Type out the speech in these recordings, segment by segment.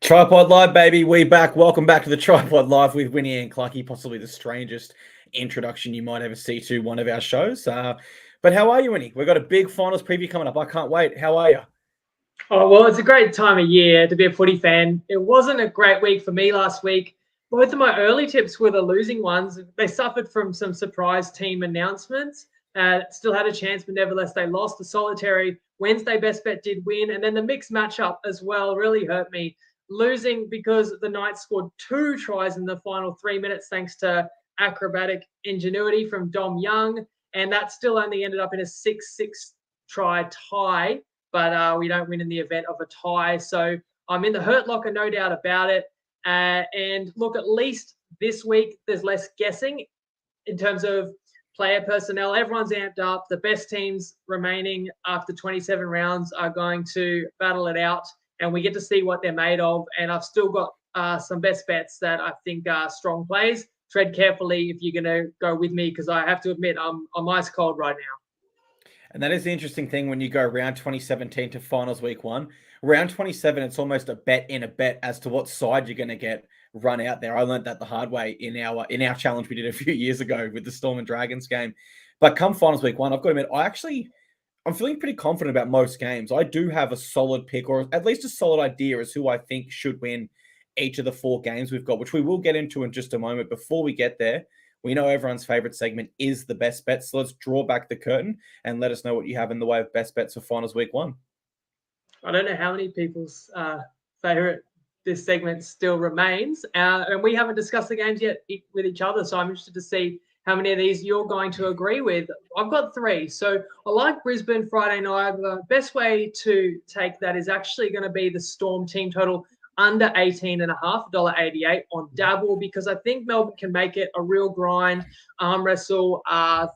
TryPod Live, baby. We back. Welcome back to the TryPod Live with Winny and Clarkey. Possibly the strangest introduction you might ever see to one of our shows. But how are you, Winny? We've got a big finals preview coming up. I can't wait. How are you? Oh, well, it's a great time of year to be a footy fan. It wasn't a great week for me last week. Both of my early tips were the losing ones. They suffered from some surprise team announcements. Still had a chance, but nevertheless, they lost. The solitary Wednesday best bet did win. And then the mixed matchup as well really hurt me. Losing because the Knights scored 2 tries in the final 3 minutes thanks to acrobatic ingenuity from Dom Young. And that still only ended up in a 6-6 try tie. But we don't win in the event of a tie. So I'm in the hurt locker, no doubt about it. And look, at least this week, there's less guessing in terms of player personnel. Everyone's amped up. The best teams remaining after 27 rounds are going to battle it out. And we get to see what they're made of. And I've still got some best bets that I think are strong plays. Tread carefully if you're going to go with me, because I have to admit I'm ice cold right now. And that is the interesting thing when you go round 2017 to finals week 1. Round 27, it's almost a bet in a bet as to what side you're going to get run out there. I learned that the hard way in our challenge we did a few years ago with the Storm and Dragons game. But come finals week 1, I've got to admit, I'm feeling pretty confident about most games. I do have a solid pick, or at least a solid idea as who I think should win each of the 4 games we've got, which we will get into in just a moment. Before we get there, we know everyone's favorite segment is the best bets. So let's draw back the curtain and let us know what you have in the way of best bets for finals week 1. I don't know how many people's favorite this segment still remains. And we haven't discussed the games yet with each other. So I'm interested to see how many of these you're going to agree with. I've got 3. So I like Brisbane Friday night. The best way to take that is actually going to be the Storm team total under 18.5, $1.88 on Dabble, because I think Melbourne can make it a real grind, arm wrestle.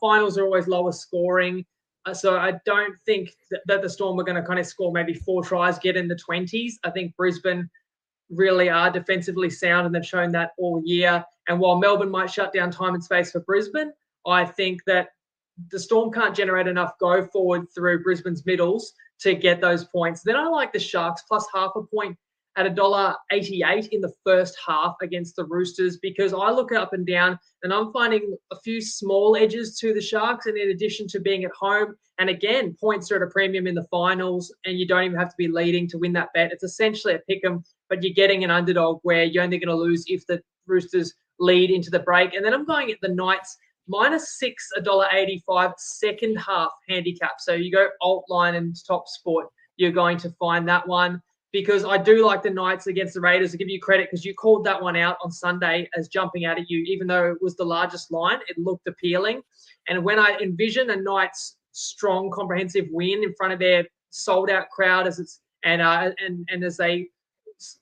Finals are always lower scoring. So I don't think that the Storm are going to kind of score maybe 4 tries, get in the 20s. I think Brisbane really are defensively sound, and they've shown that all year. And while Melbourne might shut down time and space for Brisbane, I think that the Storm can't generate enough go forward through Brisbane's middles to get those points. Then I like the Sharks plus half a point at $1.88 in the first half against the Roosters, because I look up and down and I'm finding a few small edges to the Sharks, and in addition to being at home, and again, points are at a premium in the finals, and you don't even have to be leading to win that bet. It's essentially a pick 'em, but you're getting an underdog where you're only going to lose if the Roosters lead into the break. And then I'm going at the Knights -6, $1.85 second half handicap. So you go alt line and top sport, you're going to find that one, because I do like the Knights against the Raiders. I give you credit because you called that one out on Sunday as jumping out at you. Even though it was the largest line, it looked appealing. And when I envision a Knights strong, comprehensive win in front of their sold-out crowd as they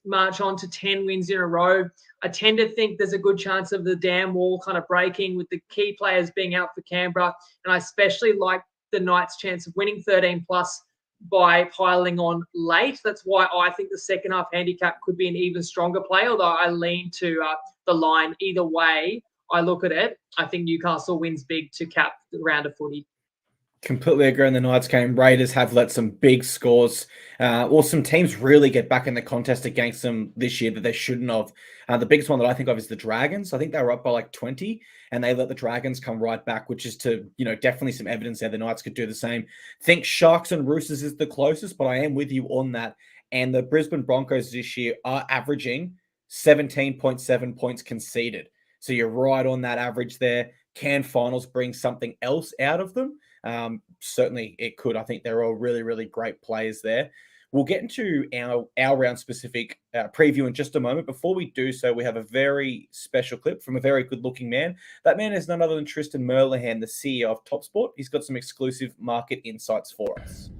march on to 10 wins in a row, I tend to think there's a good chance of the dam wall kind of breaking with the key players being out for Canberra. And I especially like the Knights' chance of winning 13+ by piling on late. That's why I think the second half handicap could be an even stronger play, although I lean to the line. Either way I look at it, I think Newcastle wins big to cap the round of footy. Completely agree on the Knights game. Raiders have let some big scores, or some teams really get back in the contest against them this year that they shouldn't have. The biggest one that I think of is the Dragons. I think they were up by like 20, and they let the Dragons come right back, which is definitely some evidence there the Knights could do the same. Think Sharks and Roosters is the closest, but I am with you on that. And the Brisbane Broncos this year are averaging 17.7 points conceded. So you're right on that average there. Can finals bring something else out of them? Certainly it could. I think they're all really, really great players there. We'll get into our round specific preview in just a moment. Before we do so, we have a very special clip from a very good looking man. That man is none other than Tristan Merlehan, the CEO of TopSport. He's got some exclusive market insights for us.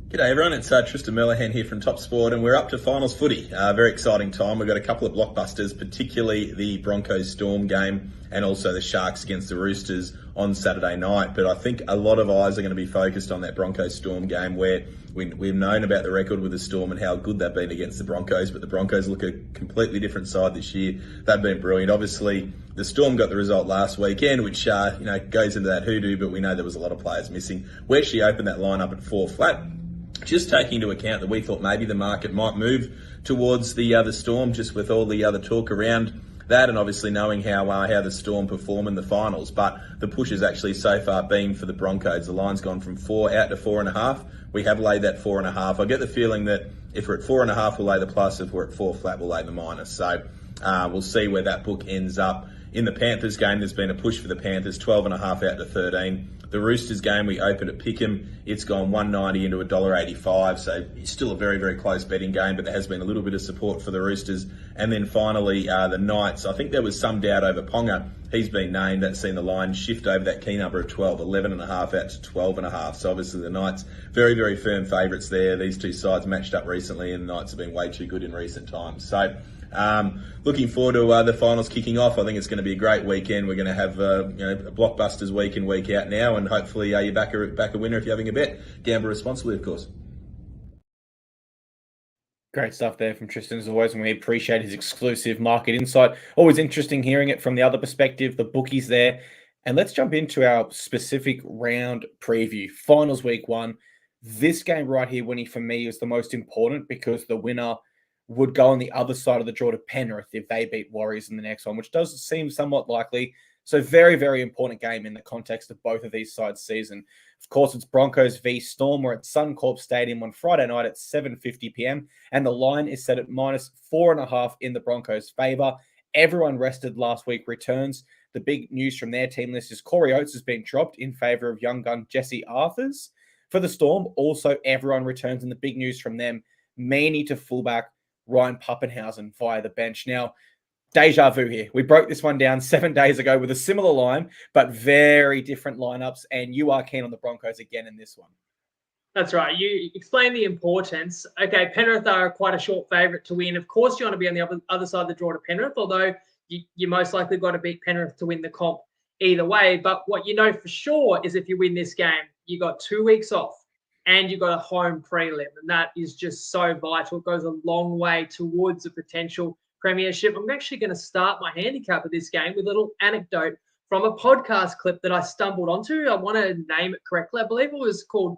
G'day everyone, it's Tristan Merlehan here from TopSport, and we're up to finals footy. Very exciting time. We've got a couple of blockbusters, particularly the Broncos Storm game and also the Sharks against the Roosters on Saturday night. But I think a lot of eyes are going to be focused on that Broncos Storm game, where we've known about the record with the Storm and how good they've been against the Broncos, but the Broncos look a completely different side this year. They've been brilliant. Obviously, the Storm got the result last weekend, which goes into that hoodoo, but we know there was a lot of players missing. We actually opened that line up at 4 flat. just taking into account that we thought maybe the market might move towards the Storm, just with all the other talk around that, and obviously knowing how the Storm perform in the finals. But the push has actually so far been for the Broncos. The line's gone from 4 out to 4.5. We have laid that 4.5. I get the feeling that if we're at 4.5, we'll lay the plus. If we're at 4 flat, we'll lay the minus. So we'll see where that book ends up. In the Panthers game, there's been a push for the Panthers, 12.5 out to 13. The Roosters game, we opened at Pickham. It's gone $1.90 into $1.85. So it's still a very, very close betting game, but there has been a little bit of support for the Roosters. And then finally, the Knights. I think there was some doubt over Ponga. He's been named. That's seen the line shift over that key number of 12, 11.5 out to 12.5. So obviously the Knights, very, very firm favourites there. These two sides matched up recently, and the Knights have been way too good in recent times. So looking forward to the finals kicking off. I think it's going to be a great weekend. We're going to have a blockbusters week in, week out now, and hopefully you back a winner if you're having a bet. Gamble responsibly, of course. Great stuff there from Tristan as always, and we appreciate his exclusive market insight. Always interesting hearing it from the other perspective, the bookies there. And let's jump into our specific round preview. Finals week 1. This game right here, Winnie, for me is the most important because the winner would go on the other side of the draw to Penrith if they beat Warriors in the next one, which does seem somewhat likely. So very, very important game in the context of both of these sides' season. Of course, it's Broncos v Storm. We're at Suncorp Stadium on Friday night at 7:50 p.m. And the line is set at -4.5 in the Broncos' favour. Everyone rested last week returns. The big news from their team list is Corey Oates has been dropped in favour of young gun Jesse Arthurs. For the Storm, also everyone returns, and the big news from them, Meaney to fullback, Ryan Pappenhausen via the bench. Now, deja vu here. We broke this one down 7 days ago with a similar line, but very different lineups, and you are keen on the Broncos again in this one. That's right. You explain the importance. Okay, Penrith are quite a short favourite to win. Of course, you want to be on the other side of the draw to Penrith, although you most likely got to beat Penrith to win the comp either way. But what you know for sure is if you win this game, you got 2 weeks off and you got a home prelim, and that is just so vital. It goes a long way towards a potential premiership. I'm actually going to start my handicap of this game with a little anecdote from a podcast clip that I stumbled onto. I want to name it correctly. I believe it was called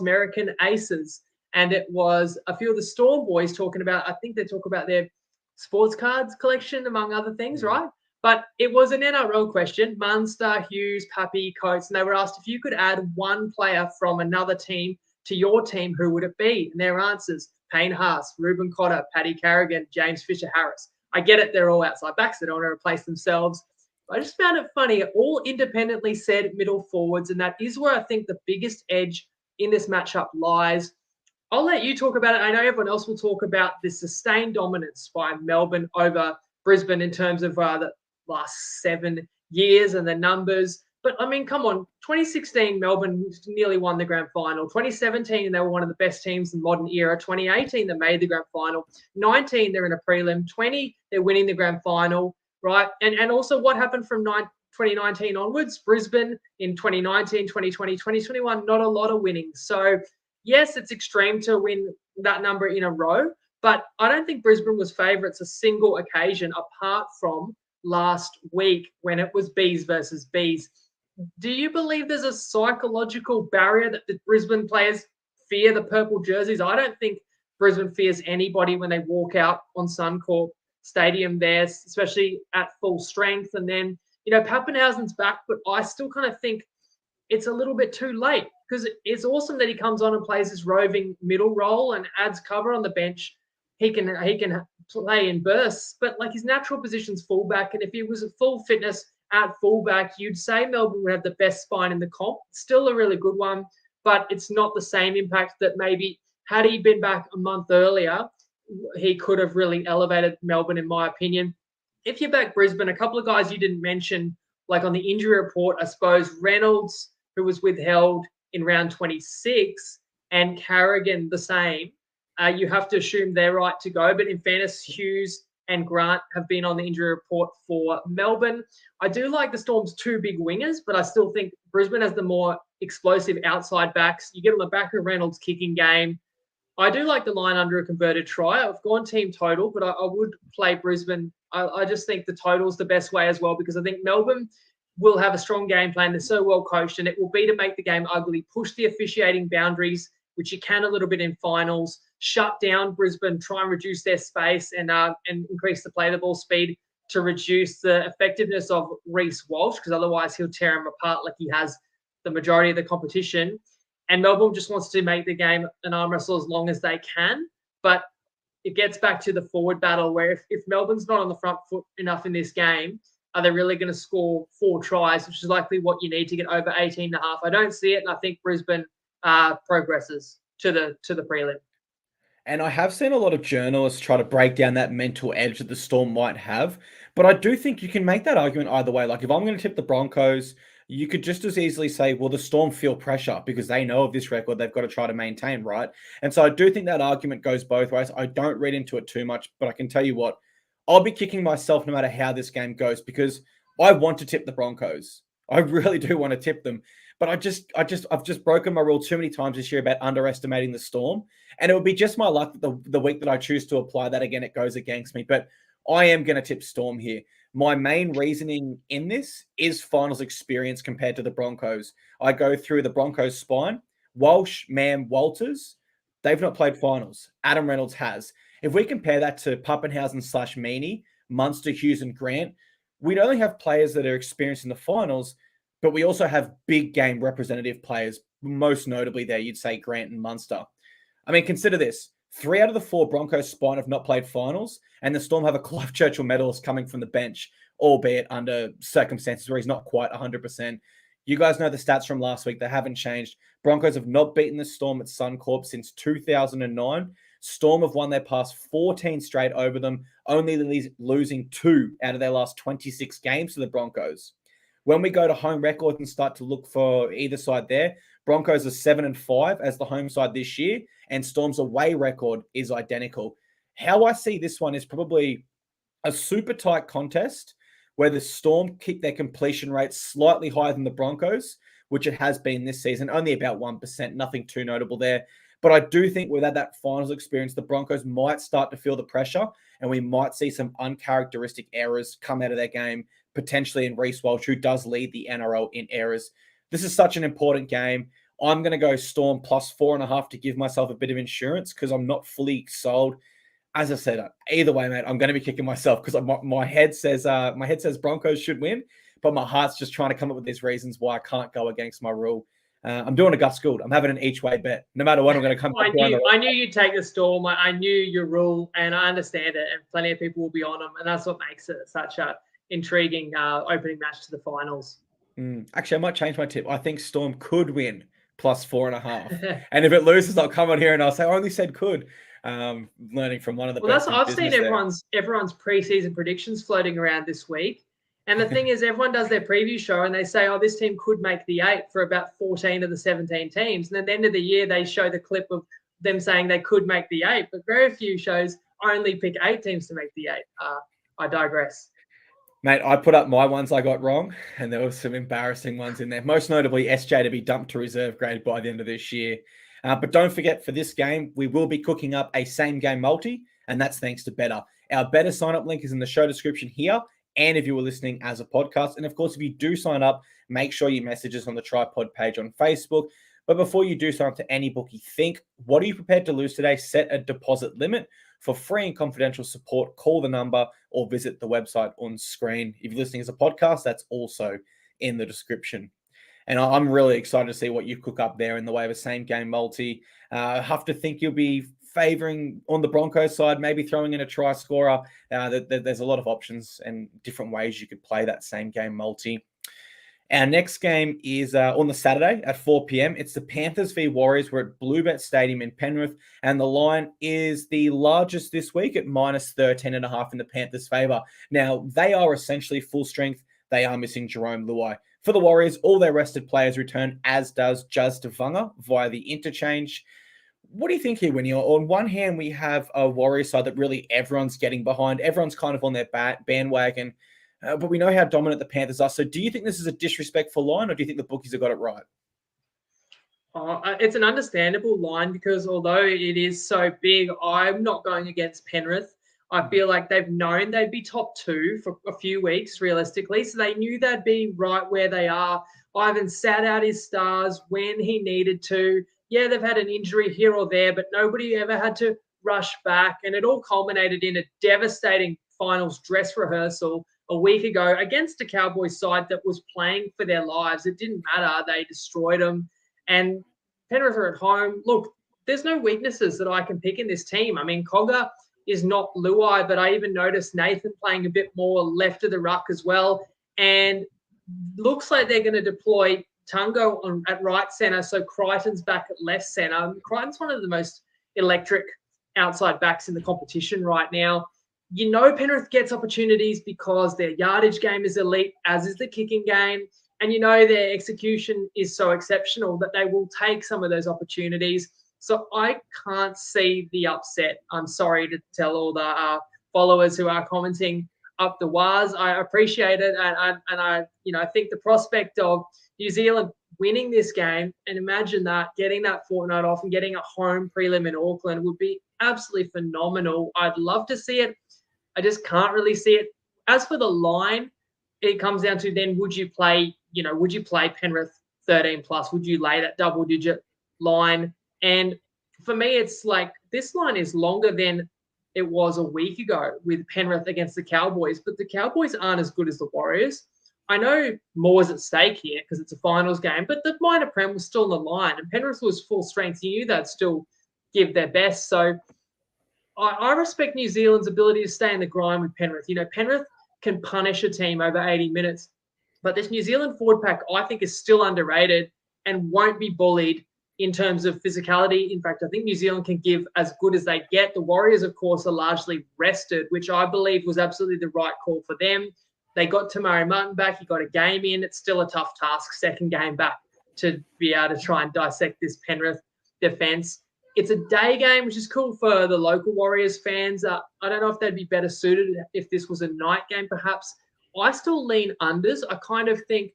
American Aces, and it was a few of the Storm boys talking about, I think they talk about their sports cards collection, among other things, right? But it was an NRL question, Munster, Hughes, Pappy, Coates, and they were asked if you could add one player from another team to your team, who would it be? And their answers, Payne Haas, Reuben Cotter, Paddy Carrigan, James Fisher-Harris. I get it, they're all outside backs. They don't want to replace themselves. I just found it funny. All independently said middle forwards, and that is where I think the biggest edge in this matchup lies. I'll let you talk about it. I know everyone else will talk about the sustained dominance by Melbourne over Brisbane in terms of the last 7 years and the numbers. But, I mean, come on. 2016, Melbourne nearly won the grand final. 2017, they were one of the best teams in the modern era. 2018, they made the grand final. 19, they're in a prelim. 20, they're winning the grand final, right? And also what happened from 2019 onwards? Brisbane in 2019, 2020, 2021, not a lot of winning. So, yes, it's extreme to win that number in a row, but I don't think Brisbane was favourites a single occasion apart from last week when it was Bs versus Bs. Do you believe there's a psychological barrier that the Brisbane players fear the purple jerseys? I don't think Brisbane fears anybody when they walk out on Suncorp Stadium there, especially at full strength. And then, Pappenhausen's back, but I still kind of think it's a little bit too late, because it's awesome that he comes on and plays this roving middle role and adds cover on the bench. He can play in bursts, but like his natural position's fullback, and if he was at full fitness at fullback, you'd say Melbourne would have the best spine in the comp. Still a really good one, but it's not the same impact that maybe had he been back a month earlier, he could have really elevated Melbourne, in my opinion. If you back Brisbane, a couple of guys you didn't mention, like on the injury report, I suppose Reynolds, who was withheld in round 26, and Carrigan the same. You have to assume they're right to go. But in fairness, Hughes and Grant have been on the injury report for Melbourne. I do like the Storm's two big wingers, but I still think Brisbane has the more explosive outside backs. You get on the back of Reynolds' kicking game. I do like the line under a converted try. I've gone team total, but I would play Brisbane. I just think the total's the best way as well, because I think Melbourne will have a strong game plan. They're so well coached, and it will be to make the game ugly, push the officiating boundaries which you can a little bit in finals, shut down Brisbane, try and reduce their space and increase the play the ball speed to reduce the effectiveness of Reece Walsh, because otherwise he'll tear him apart like he has the majority of the competition. And Melbourne just wants to make the game an arm wrestle as long as they can. But it gets back to the forward battle where if Melbourne's not on the front foot enough in this game, are they really going to score 4 tries, which is likely what you need to get over 18.5? I don't see it, and I think Brisbane progresses to the prelim. And I have seen a lot of journalists try to break down that mental edge that the Storm might have. But I do think you can make that argument either way. Like if I'm going to tip the Broncos, you could just as easily say, well, the Storm feel pressure because they know of this record they've got to try to maintain, right? And so I do think that argument goes both ways. I don't read into it too much, but I can tell you what, I'll be kicking myself no matter how this game goes because I want to tip the Broncos. I really do want to tip them. But I've just broken my rule too many times this year about underestimating the Storm. And it would be just my luck that the week that I choose to apply that again, it goes against me. But I am going to tip Storm here. My main reasoning in this is finals experience compared to the Broncos. I go through the Broncos spine. Walsh, Mam, Walters, they've not played finals. Adam Reynolds has. If we compare that to Pappenhausen / Meaney, Munster, Hughes, and Grant, we'd only have players that are experienced in the finals, but we also have big game representative players, most notably there, you'd say Grant and Munster. I mean, consider this. 3 out of the 4 Broncos spine have not played finals, and the Storm have a Clive Churchill medalist coming from the bench, albeit under circumstances where he's not quite 100%. You guys know the stats from last week. They haven't changed. Broncos have not beaten the Storm at Suncorp since 2009. Storm have won their past 14 straight over them, only losing 2 out of their last 26 games to the Broncos. When we go to home record and start to look for either side there, Broncos are 7-5 as the home side this year, and Storm's away record is identical. How I see this one is probably a super tight contest where the Storm keep their completion rate slightly higher than the Broncos, which it has been this season, only about 1%, nothing too notable there. But I do think without that finals experience, the Broncos might start to feel the pressure and we might see some uncharacteristic errors come out of their game, potentially in Reece Walsh, who does lead the NRL in errors. This is such an important game. I'm going to go Storm plus 4.5 to give myself a bit of insurance because I'm not fully sold. As I said, either way, mate, I'm going to be kicking myself because my head says Broncos should win, but my heart's just trying to come up with these reasons why I can't go against my rule. I'm doing a Gus Gould. I'm having an each way bet. No matter what, I'm going to come. I knew you'd take the Storm. I knew your rule, and I understand it. And plenty of people will be on them, and that's what makes it such a intriguing opening match to the finals. Actually, I might change my tip. I think Storm could win plus 4.5, and if it loses, I'll come on here and I'll say I only said could. Learning from one of the. Well, I've seen everyone's preseason predictions floating around this week. And the thing is, everyone does their preview show and they say, oh, this team could make the 8 for about 14 of the 17 teams. And then at the end of the year, they show the clip of them saying they could make the 8. But very few shows only pick 8 teams to make the 8. I digress. Mate, I put up my ones I got wrong, and there were some embarrassing ones in there. Most notably, SJ to be dumped to reserve grade by the end of this year. But don't forget, for this game, we will be cooking up a same-game multi, and that's thanks to Better. Our Better sign-up link is in the show description here, and if you were listening as a podcast. And of course, if you do sign up, make sure you message us on the TryPod page on Facebook. But before you do sign up to any bookie, think, what are you prepared to lose today? Set a deposit limit. For free and confidential support, call the number or visit the website on screen. If you're listening as a podcast, that's also in the description. And I'm really excited to see what you cook up there in the way of a same-game multi. I have to think you'll be favouring on the Broncos side, maybe throwing in a try scorer. There's a lot of options and different ways you could play that same-game multi. Our next game is on the Saturday at 4 p.m. It's the Panthers v Warriors. We're at Bluebet Stadium in Penrith, and the line is the largest this week at minus 13.5 in the Panthers' favour. Now, they are essentially full strength. They are missing Jerome Luai. For the Warriors, all their rested players return, as does Jazz Devanga via the interchange. What do you think here, Winnie? On one hand, we have a Warriors side that really everyone's getting behind. Everyone's kind of on their bandwagon. But we know how dominant the Panthers are. So do you think this is a disrespectful line, or do you think the bookies have got it right? It's an understandable line because although it is so big, I'm not going against Penrith. I feel like they've known they'd be top 2 for a few weeks, realistically. So they knew they'd be right where they are. Ivan sat out his stars when he needed to. yeah, they've had an injury here or there, but nobody ever had to rush back. And it all culminated in a devastating finals dress rehearsal a week ago against a Cowboys side that was playing for their lives. It didn't matter. They destroyed them. And Penrith are at home. Look, there's no weaknesses that I can pick in this team. I mean, Cogger is not Luai, but I even noticed Nathan playing a bit more left of the ruck as well. And looks like they're going to deploy Tungo at right centre, so Crichton's back at left centre. Crichton's one of the most electric outside backs in the competition right now. You know Penrith gets opportunities because their yardage game is elite, as is the kicking game. And you know their execution is so exceptional that they will take some of those opportunities. So I can't see the upset. I'm sorry to tell all the followers who are commenting up the wires. I appreciate it. And I think the prospect of New Zealand winning this game, and imagine that, getting that fortnight off and getting a home prelim in Auckland would be absolutely phenomenal. I'd love to see it. I just can't really see it. As for the line, it comes down to then would you play Penrith 13 plus? Would you lay that double digit line? And for me, it's like this line is longer than it was a week ago with Penrith against the Cowboys, but the Cowboys aren't as good as the Warriors. I know more is at stake here because it's a finals game, but the minor prem was still on the line and Penrith was full strength. You knew they'd still give their best. So I respect New Zealand's ability to stay in the grind with Penrith. You know, Penrith can punish a team over 80 minutes, but this New Zealand forward pack, I think, is still underrated and won't be bullied in terms of physicality. In fact, I think New Zealand can give as good as they get. The Warriors, of course, are largely rested, which I believe was absolutely the right call for them. They got Tamari Martin back. He got a game in. It's still a tough task, second game back, to be able to try and dissect this Penrith defense. It's a day game, which is cool for the local Warriors fans. I don't know if they'd be better suited if this was a night game, perhaps. I still lean unders. I kind of think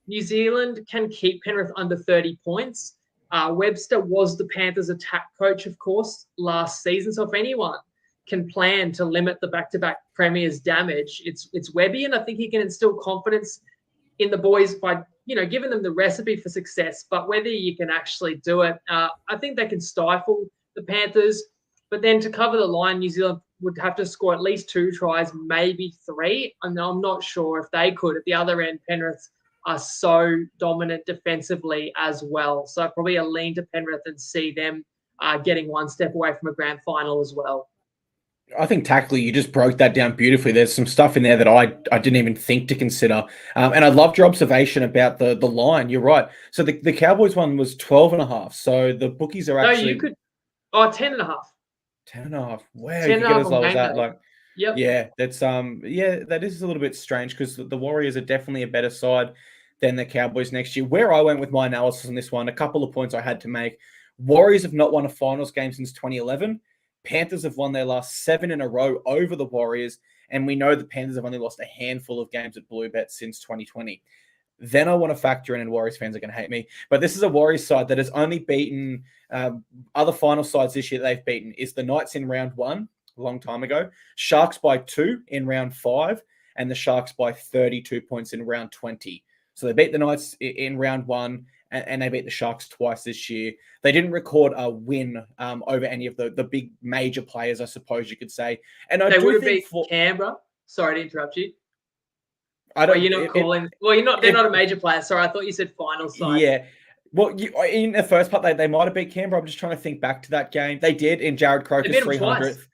New Zealand can keep Penrith under 30 points. Webster was the Panthers attack coach, of course, last season. So if anyone can plan to limit the back-to-back premiers' damage, it's Webby, and I think he can instill confidence in the boys by giving them the recipe for success. But whether you can actually do it, I think they can stifle the Panthers. But then to cover the line, New Zealand would have to score at least 2 tries, maybe 3. And I'm not sure if they could. At the other end, Penrith are so dominant defensively as well. So probably a lean to Penrith and see them getting one step away from a grand final as well. I think tactically you just broke that down beautifully. There's some stuff in there that I didn't even think to consider. And I loved your observation about the line. You're right. So the Cowboys one was 12.5. So the bookies are actually... No, you could... 10.5. 10.5. Wow, 10 you get as low as that. Like, yep. Yeah, that's that is a little bit strange because the Warriors are definitely a better side than the Cowboys next year. Where I went with my analysis on this one, a couple of points I had to make. Warriors have not won a finals game since 2011. Panthers have won their last 7 in a row over the Warriors, and we know the Panthers have only lost a handful of games at Bluebet since 2020. Then I want to factor in, and Warriors fans are going to hate me, but this is a Warriors side that has only beaten other final sides this year that they've beaten is the Knights in round 1, a long time ago, Sharks by 2 in round 5, and the Sharks by 32 points in round 20. So they beat the Knights in round 1, and they beat the Sharks twice this year. They didn't record a win over any of the big major players, I suppose you could say. And they would have beat Canberra. Sorry to interrupt you. You're not. They're not a major player. Sorry, I thought you said final side. Yeah. Well, in the first part, they might have beat Canberra. I'm just trying to think back to that game. They did in Jared Croker's 300th.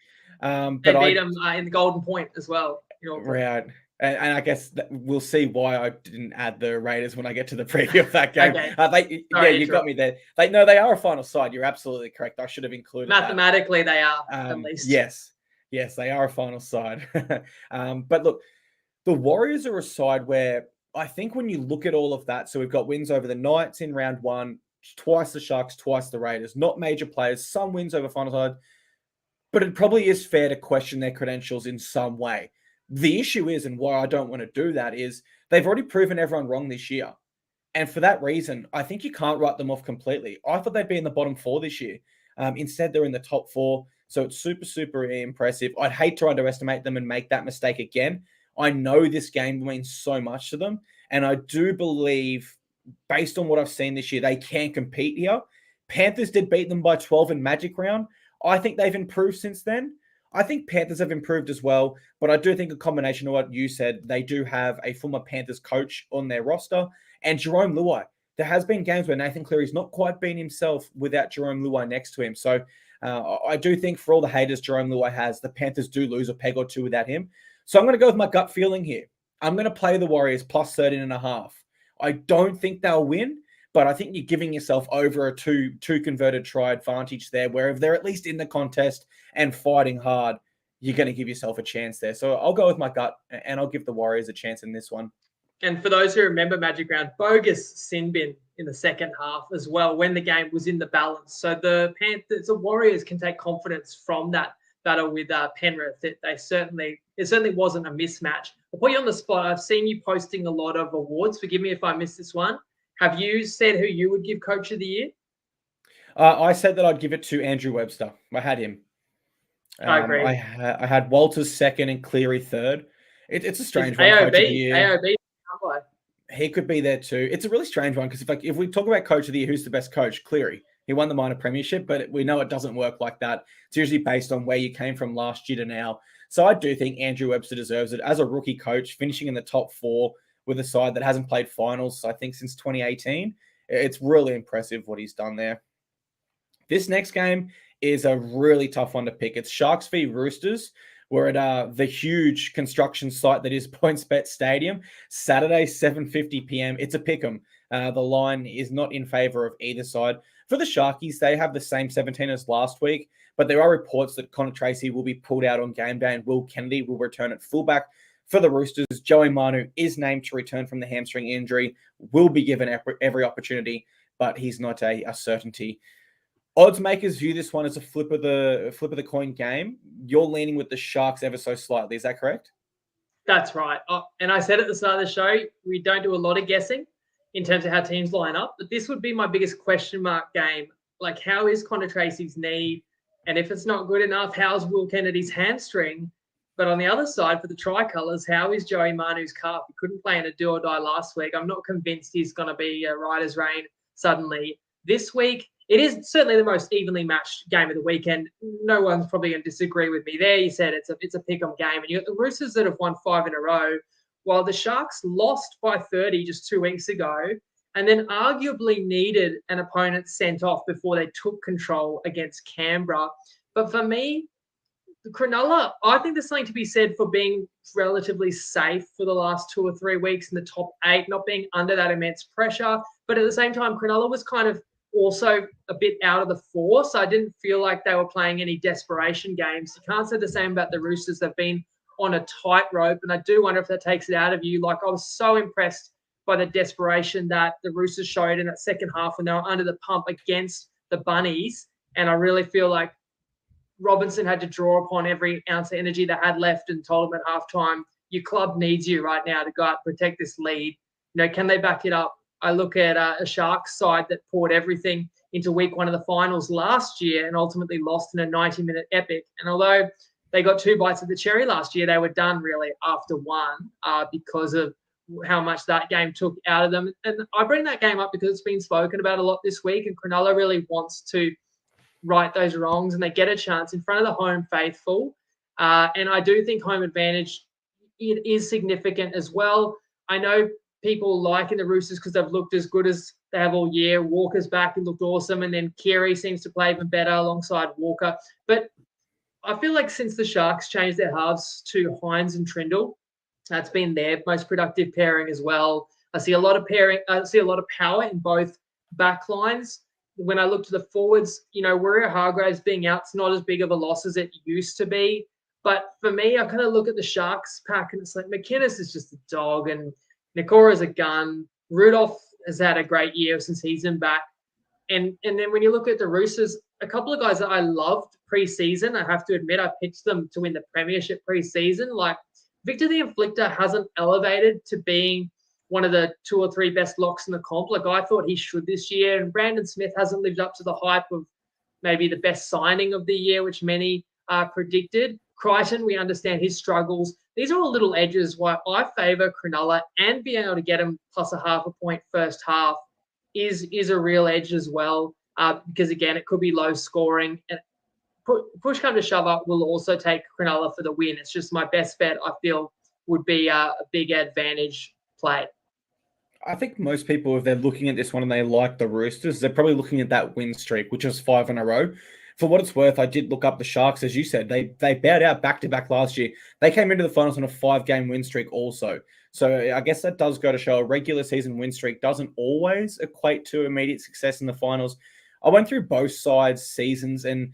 They beat them in the Golden Point as well. Right. And I guess we'll see why I didn't add the Raiders when I get to the preview of that game. Okay. You got me there. They are a final side. You're absolutely correct. I should have included mathematically they are at least. Yes, they are a final side. But look, the Warriors are a side where I think when you look at all of that, so we've got wins over the Knights in round 1, twice the Sharks, twice the Raiders, not major players, some wins over final side, but it probably is fair to question their credentials in some way. The issue is, and why I don't want to do that, is they've already proven everyone wrong this year. And for that reason, I think you can't write them off completely. I thought they'd be in the bottom 4 this year. Instead, they're in the top 4. So it's super, super impressive. I'd hate to underestimate them and make that mistake again. I know this game means so much to them. And I do believe, based on what I've seen this year, they can compete here. Panthers did beat them by 12 in Magic Round. I think they've improved since then. I think Panthers have improved as well, but I do think a combination of what you said, they do have a former Panthers coach on their roster, and Jerome Luai. There has been games where Nathan Cleary's not quite been himself without Jerome Luai next to him. So I do think for all the haters Jerome Luai has, the Panthers do lose a peg or two without him. So I'm going to go with my gut feeling here. I'm going to play the Warriors plus 13.5. I don't think they'll win, but I think you're giving yourself over a two converted try advantage there, where if they're at least in the contest and fighting hard, you're going to give yourself a chance there. So I'll go with my gut, and I'll give the Warriors a chance in this one. And for those who remember Magic Round, bogus sin bin in the second half as well when the game was in the balance. So the Panthers, the Warriors can take confidence from that battle with Penrith. It certainly wasn't a mismatch. I'll put you on the spot. I've seen you posting a lot of awards. Forgive me if I missed this one. Have you said who you would give Coach of the Year? I said that I'd give it to Andrew Webster. I had him. I agree. I had Walters second and Cleary third. It's a strange one. AOB, Coach of the Year. AOB. He could be there too. It's a really strange one because if we talk about Coach of the Year, who's the best coach? Cleary. He won the minor premiership, but we know it doesn't work like that. It's usually based on where you came from last year to now. So I do think Andrew Webster deserves it as a rookie coach, finishing in the top 4 with a side that hasn't played finals, I think, since 2018. It's really impressive what he's done there. This next game is a really tough one to pick. It's Sharks v Roosters. We're at the huge construction site that is PointsBet Stadium, Saturday, 7:50 p.m. It's a pick'em. The line is not in favor of either side. For the Sharkies, they have the same 17 as last week, but there are reports that Connor Tracy will be pulled out on game day and Will Kennedy will return at fullback. For the Roosters, Joey Manu is named to return from the hamstring injury, will be given every opportunity, but he's not a certainty. Odds makers view this one as a flip of the coin game. You're leaning with the Sharks ever so slightly. Is that correct? That's right. And I said at the start of the show, we don't do a lot of guessing in terms of how teams line up, but this would be my biggest question mark game. Like, how is Connor Tracy's knee? And if it's not good enough, how's Will Kennedy's hamstring? But on the other side, for the Tricolours, how is Joey Manu's calf? He couldn't play in a do or die last week. I'm not convinced he's going to be right as rain suddenly. This week, it is certainly the most evenly matched game of the weekend. No one's probably going to disagree with me there. You said it's a pick-em game. And you got the Roosters that have won 5 in a row, while the Sharks lost by 30 just 2 weeks ago and then arguably needed an opponent sent off before they took control against Canberra. But for me, Cronulla, I think there's something to be said for being relatively safe for the last 2 or 3 weeks in the top 8, not being under that immense pressure. But at the same time, Cronulla was kind of also a bit out of the force. I didn't feel like they were playing any desperation games. You can't say the same about the Roosters. They've been on a tightrope, and I do wonder if that takes it out of you. Like, I was so impressed by the desperation that the Roosters showed in that second half when they were under the pump against the Bunnies, and I really feel like Robinson had to draw upon every ounce of energy they had left and told them at halftime, your club needs you right now to go out and protect this lead. You know, can they back it up? I look at a Sharks side that poured everything into week 1 of the finals last year and ultimately lost in a 90-minute epic. And although they got 2 bites of the cherry last year, they were done really after 1 because of how much that game took out of them. And I bring that game up because it's been spoken about a lot this week, and Cronulla really wants to right those wrongs, and they get a chance in front of the home faithful. And I do think home advantage is significant as well. I know people liking the Roosters because they've looked as good as they have all year. Walker's back and looked awesome, and then Keary seems to play even better alongside Walker. But I feel like since the Sharks changed their halves to Hines and Trindle, that's been their most productive pairing as well. I see a lot of power in both back lines. When I look to the forwards, you know, Warrior Hargraves being out's not as big of a loss as it used to be. But for me, I kind of look at the Sharks pack and it's like McInnes is just a dog and Nikora's a gun. Rudolph has had a great year since he's been back. And then when you look at the Roosters, a couple of guys that I loved pre-season, I have to admit, I pitched them to win the premiership pre-season. Like Victor the Inflictor hasn't elevated to being one of the 2 or 3 best locks in the comp. Like I thought he should this year. And Brandon Smith hasn't lived up to the hype of maybe the best signing of the year, which many predicted. Crichton, we understand his struggles. These are all little edges why I favour Cronulla, and being able to get him plus a half a point first half is a real edge as well. because, again, it could be low scoring. And push come to shove up, will also take Cronulla for the win. It's just my best bet, I feel, would be a big advantage play. I think most people, if they're looking at this one and they like the Roosters, they're probably looking at that win streak, which was 5 in a row. For what it's worth, I did look up the Sharks, as you said. They bowed out back-to-back last year. They came into the finals on a 5-game win streak also. So I guess that does go to show a regular season win streak doesn't always equate to immediate success in the finals. I went through both sides' seasons, and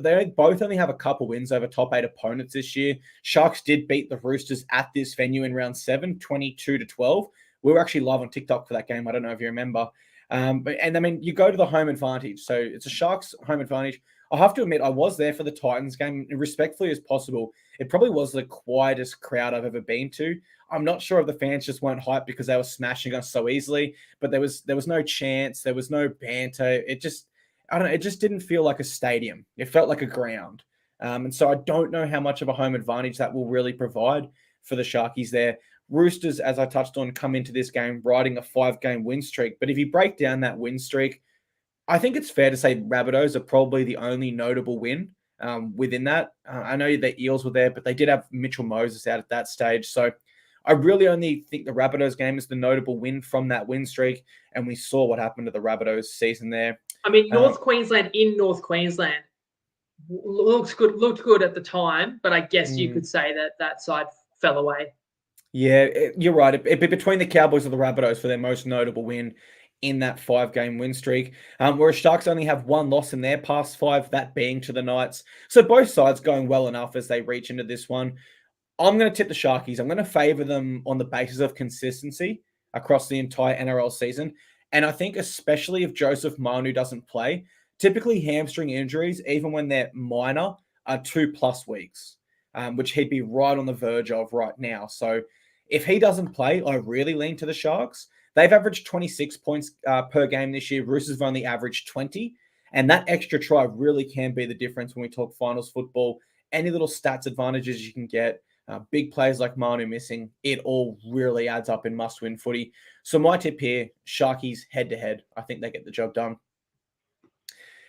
they both only have a couple wins over top 8 opponents this year. Sharks did beat the Roosters at this venue in round 7, 22-12. We were actually live on TikTok for that game. I don't know if you remember. You go to the home advantage. So it's a Sharks home advantage. I have to admit, I was there for the Titans game, and respectfully as possible, it probably was the quietest crowd I've ever been to. I'm not sure if the fans just weren't hyped because they were smashing us so easily, but there was no chants, there was no banter. It just didn't feel like a stadium. It felt like a ground. And so I don't know how much of a home advantage that will really provide for the Sharkies there. Roosters, as I touched on, come into this game riding a 5-game win streak. But if you break down that win streak, I think it's fair to say Rabbitohs are probably the only notable win within that. I know the Eels were there, but they did have Mitchell Moses out at that stage. So I really only think the Rabbitohs game is the notable win from that win streak. And we saw what happened to the Rabbitohs season there. I mean, North Queensland looked good at the time, but I guess you could say that side fell away. Yeah, you're right. It'd be between the Cowboys or the Rabbitohs for their most notable win in that 5-game win streak. Whereas Sharks only have 1 loss in their past 5, that being to the Knights. So both sides going well enough as they reach into this one. I'm going to tip the Sharkies. I'm going to favour them on the basis of consistency across the entire NRL season. And I think especially if Joseph Manu doesn't play, typically hamstring injuries, even when they're minor, are 2+ weeks, which he'd be right on the verge of right now. So if he doesn't play, I really lean to the Sharks. They've averaged 26 points per game this year. Roosters have only averaged 20. And that extra try really can be the difference when we talk finals football. Any little stats advantages you can get, big players like Manu missing, it all really adds up in must-win footy. So my tip here, Sharkies head-to-head. I think they get the job done.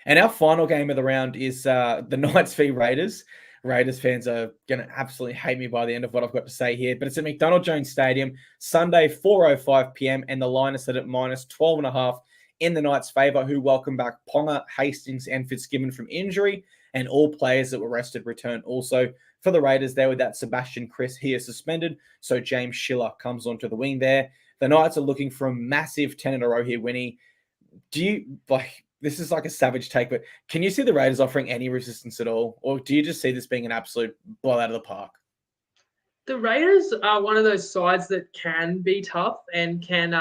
And our final game of the round is the Knights v Raiders. Raiders fans are going to absolutely hate me by the end of what I've got to say here, but it's at McDonald Jones Stadium, Sunday, 4:05 p.m, and the line is set at -12.5 in the Knights' favour, who welcome back Ponga, Hastings, and Fitzgibbon from injury, and all players that were rested return also. For the Raiders, there with that Sebastian Chris here suspended, so James Schiller comes onto the wing there. The Knights are looking for a massive 10 in a row here, Winnie. Do you, this is like a savage take, but can you see the Raiders offering any resistance at all? Or do you just see this being an absolute blowout of the park? The Raiders are one of those sides that can be tough and can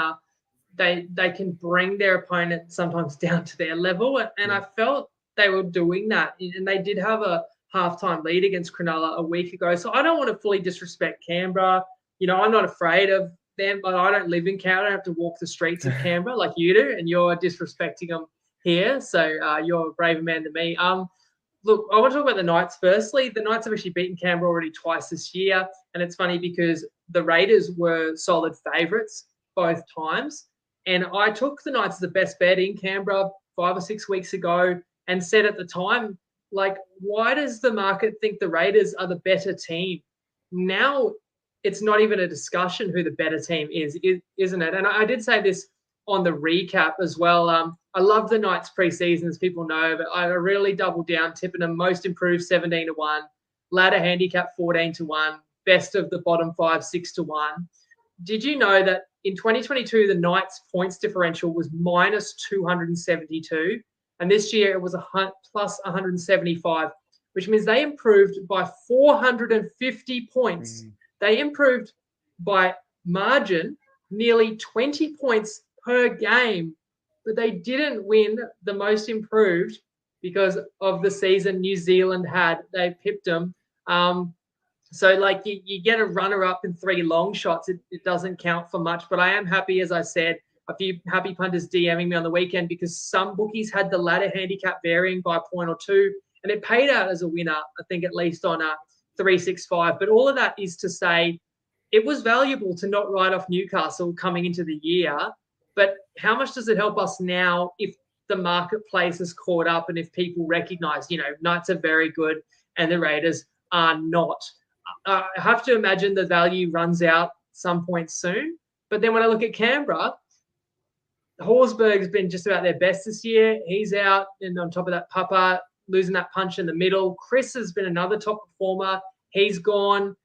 they can bring their opponent sometimes down to their level. And I felt they were doing that. And they did have a halftime lead against Cronulla a week ago. So I don't want to fully disrespect Canberra. I'm not afraid of them, but I don't live in Canberra. I don't have to walk the streets of Canberra like you do, and you're disrespecting them here. So you're a braver man than me. Look, I want to talk about the Knights firstly. The Knights have actually beaten Canberra already twice this year. And it's funny because the Raiders were solid favourites both times. And I took the Knights as the best bet in Canberra 5 or 6 weeks ago and said at the time, why does the market think the Raiders are the better team? Now it's not even a discussion who the better team is, isn't it? And I did say this on the recap as well. I love the Knights preseason, as people know, but I really doubled down, tipping them most improved 17-1, ladder handicap 14-1, best of the bottom 5 6-1. Did you know that in 2022 the Knights points differential was -272, and this year it was plus 175, which means they improved by 450 points. They improved by margin nearly 20 points per game, but they didn't win the most improved because of the season New Zealand had. They pipped them. So you get a runner-up in 3 long shots. It doesn't count for much, but I am happy, as I said, a few happy punters DMing me on the weekend because some bookies had the ladder handicap varying by a point or two, and it paid out as a winner, I think at least on a 365. But all of that is to say it was valuable to not write off Newcastle coming into the year. But how much does it help us now if the marketplace has caught up and if people recognise, Knights are very good and the Raiders are not. I have to imagine the value runs out some point soon. But then when I look at Canberra, Horsburgh's been just about their best this year. He's out, and on top of that, Papa losing that punch in the middle. Chris has been another top performer. He's gone.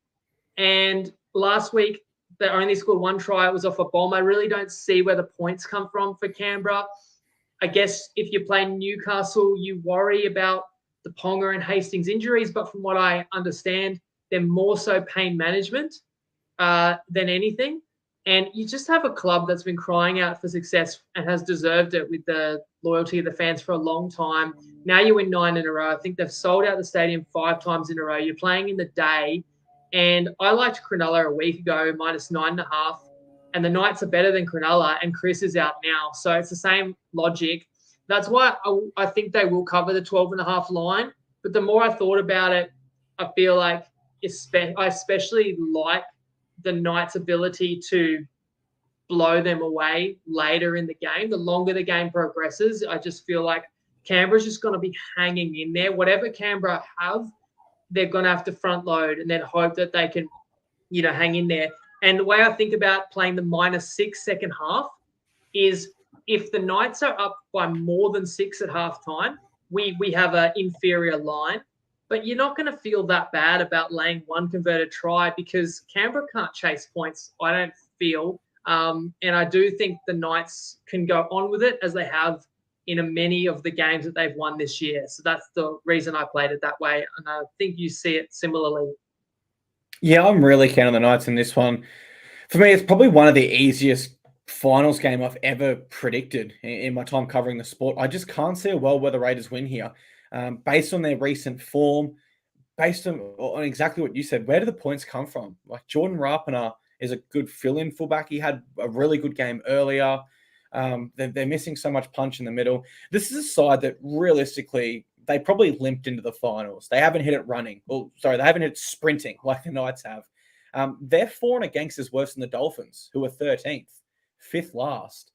And last week, they only scored one try. It was off a bomb. I really don't see where the points come from for Canberra. I guess if you play Newcastle, you worry about the Ponga and Hastings injuries. But from what I understand, they're more so pain management than anything. And you just have a club that's been crying out for success and has deserved it with the loyalty of the fans for a long time. Now you win 9 in a row. I think they've sold out the stadium 5 times in a row. You're playing in the day. And I liked Cronulla a week ago, -9.5. And the Knights are better than Cronulla, and Chris is out now. So it's the same logic. That's why I think they will cover the 12.5 line. But the more I thought about it, I feel like I especially like the Knights' ability to blow them away later in the game. The longer the game progresses, I just feel like Canberra's just going to be hanging in there. Whatever Canberra have, they're going to have to front load and then hope that they can, hang in there. And the way I think about playing the -6 second half is if the Knights are up by more than 6 at halftime, we have an inferior line. But you're not going to feel that bad about laying one converted try because Canberra can't chase points, I don't feel. And I do think the Knights can go on with it as they have in many of the games that they've won this year. So that's the reason I played it that way. And I think you see it similarly. Yeah, I'm really keen on the Knights in this one. For me, it's probably one of the easiest finals game I've ever predicted in my time covering the sport. I just can't see a world where the Raiders win here. Based on their recent form, based on exactly what you said, where do the points come from? Like Jordan Rapana is a good fill-in fullback. He had a really good game earlier. They're missing so much punch in the middle. This is a side that realistically, they probably limped into the finals. They haven't hit it running. They haven't hit it sprinting like the Knights have. Their for and against is worse than the Dolphins, who are 13th, 5th last.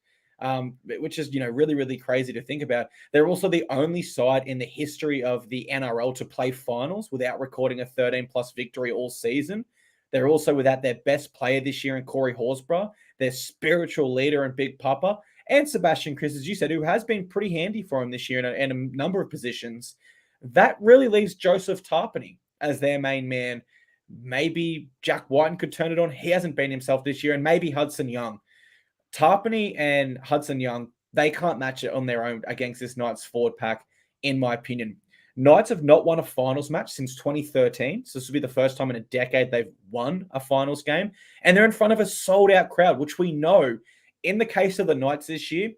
Which is, really, really crazy to think about. They're also the only side in the history of the NRL to play finals without recording a 13-plus victory all season. They're also without their best player this year in Corey Horsburgh, their spiritual leader and Big Papa, and Sebastian Kris, as you said, who has been pretty handy for him this year in a number of positions. That really leaves Joseph Tarpany as their main man. Maybe Jack Whiten could turn it on. He hasn't been himself this year, and maybe Hudson Young. Tarpany and Hudson Young, they can't match it on their own against this Knights forward pack, in my opinion. Knights have not won a finals match since 2013. So this will be the first time in a decade they've won a finals game. And they're in front of a sold-out crowd, which we know, in the case of the Knights this year,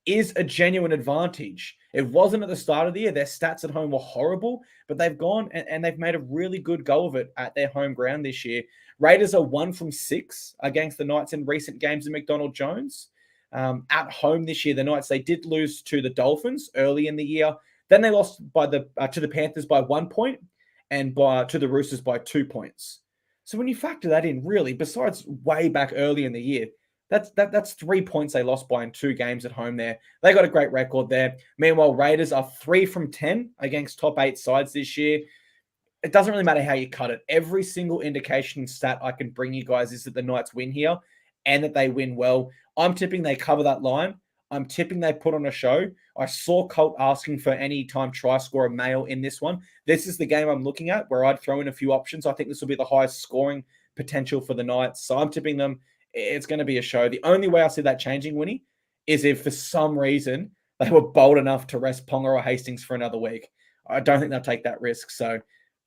is a genuine advantage. It wasn't at the start of the year. Their stats at home were horrible, but they've gone and they've made a really good go of it at their home ground this year. Raiders are 1 from 6 against the Knights in recent games in McDonald Jones. At home this year, the Knights, they did lose to the Dolphins early in the year. Then they lost to the Panthers by 1 point and to the Roosters by 2 points. So when you factor that in, really, besides way back early in the year, that's 3 points they lost by in 2 games at home there. They got a great record there. Meanwhile, Raiders are 3 from 10 against top 8 sides this year. It doesn't really matter how you cut it. Every single indication stat I can bring you guys is that the Knights win here and that they win well. I'm tipping they cover that line. I'm tipping they put on a show. I saw Colt asking for any time try scorer male in this one. This is the game I'm looking at where I'd throw in a few options. I think this will be the highest scoring potential for the Knights. So I'm tipping them. It's going to be a show. The only way I see that changing, Winnie, is if for some reason they were bold enough to rest Ponga or Hastings for another week. I don't think they'll take that risk. So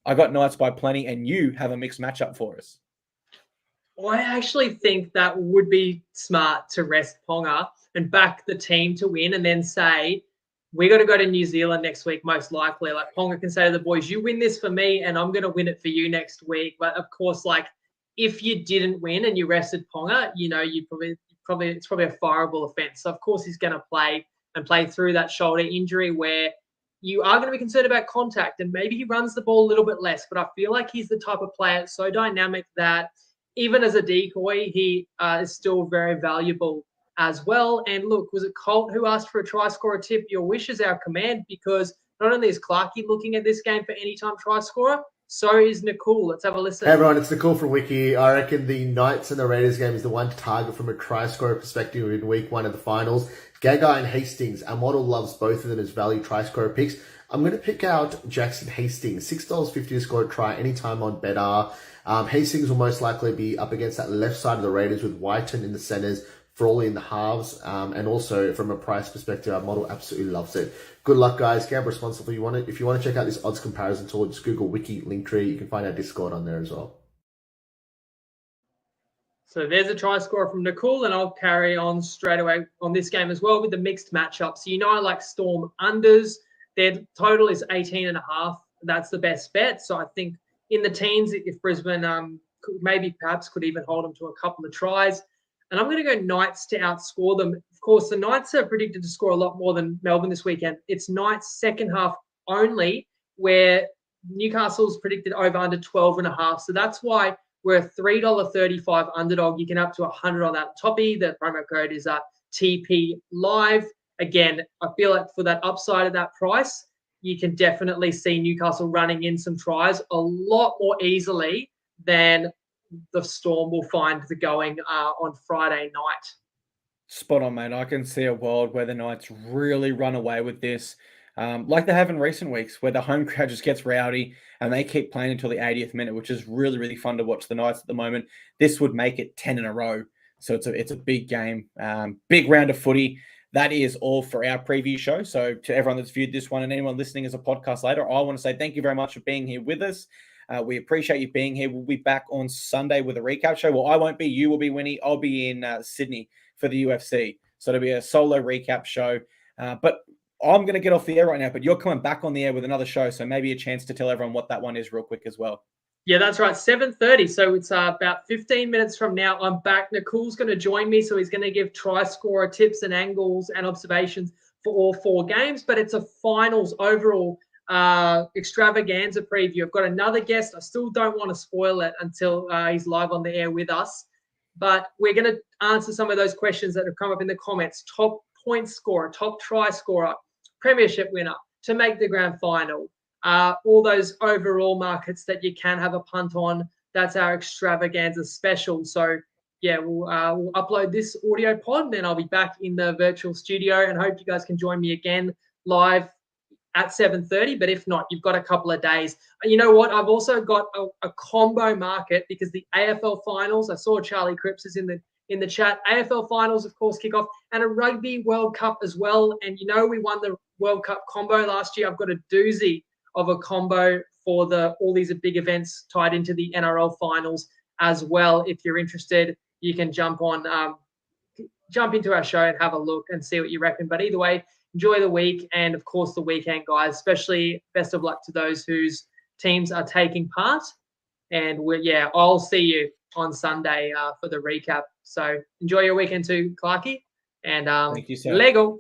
I got Knights by plenty, and you have a mixed matchup for us. Well, I actually think that would be smart to rest Ponga and back the team to win and then say, we got to go to New Zealand next week, most likely. Like Ponga can say to the boys, you win this for me and I'm going to win it for you next week. But of course, like if you didn't win and you rested Ponga, you probably it's probably a fireable offence. So of course he's going to play through that shoulder injury where you are going to be concerned about contact and maybe he runs the ball a little bit less. But I feel like he's the type of player so dynamic that even as a decoy, he is still very valuable as well. And look, was it Colt who asked for a try scorer tip? Your wish is our command, because not only is Clarkey looking at this game for anytime try scorer, so is Nicole. Let's have a listen. Hey everyone, it's Nicole from Wiki. I reckon the Knights and the Raiders game is the one to target from a try scorer perspective in week 1 of the finals. Gagai and Hastings, our model loves both of them as value try scorer picks. I'm going to pick out Jackson Hastings, $6.50 to score a try anytime on BetR. Hastings will most likely be up against that left side of the Raiders with Whiten in the centers, Frawley in the halves, and also from a price perspective, our model absolutely loves it. Good luck, guys. Gamble responsibly. If you want to check out this odds comparison tool, just Google Wiki Linktree. You can find our Discord on there as well. So there's a try scorer from Nicole, and I'll carry on straight away on this game as well with the mixed matchup. So I like Storm unders. Their total is 18.5. That's the best bet. So I think in the teens, if Brisbane perhaps could even hold them to a couple of tries. And I'm going to go Knights to outscore them. Of course, the Knights are predicted to score a lot more than Melbourne this weekend. It's Knights second half only, where Newcastle's predicted over under 12.5. So that's why we're a $3.35 underdog. You can up to 100 on that. Toppy, the promo code is TP Live. Again, I feel like for that upside of that price, you can definitely see Newcastle running in some tries a lot more easily than the Storm will find the going on Friday night. Spot on, mate. I can see a world where the Knights really run away with this, like they have in recent weeks, where the home crowd just gets rowdy and they keep playing until the 80th minute, which is really, really fun to watch the Knights at the moment. This would make it 10 in a row. So it's a big game, big round of footy. That is all for our preview show. So to everyone that's viewed this one and anyone listening as a podcast later, I want to say thank you very much for being here with us. We appreciate you being here. We'll be back on Sunday with a recap show. Well, I won't be. You will be, Winnie. I'll be in Sydney for the UFC. So it'll be a solo recap show. But I'm going to get off the air right now. But you're coming back on the air with another show. So maybe a chance to tell everyone what that one is real quick as well. Yeah, that's right. 7:30. So it's about 15 minutes from now. I'm back. Nicole's going to join me. So he's going to give try scorer tips and angles and observations for all 4 games. But it's a finals overall extravaganza preview. I've got another guest. I still don't want to spoil it until he's live on the air with us. But we're going to answer some of those questions that have come up in the comments. Top point scorer, top try scorer, premiership winner to make the grand final. All those overall markets that you can have a punt on. That's our extravaganza special. So, yeah, we'll upload this audio pod, and then I'll be back in the virtual studio, and hope you guys can join me again live at 7:30. But if not, you've got a couple of days. You know what? I've also got a combo market, because the AFL finals, I saw Charlie Cripps is in the chat. AFL finals, of course, kick off, and a Rugby World Cup as well. And we won the World Cup combo last year. I've got a doozy of a combo for all these big events tied into the NRL finals as well. If you're interested, you can jump into our show and have a look and see what you reckon. But either way, enjoy the week and, of course, the weekend, guys. Especially best of luck to those whose teams are taking part. And I'll see you on Sunday for the recap. So enjoy your weekend too, Clarkey. And thank you, sir. Lego.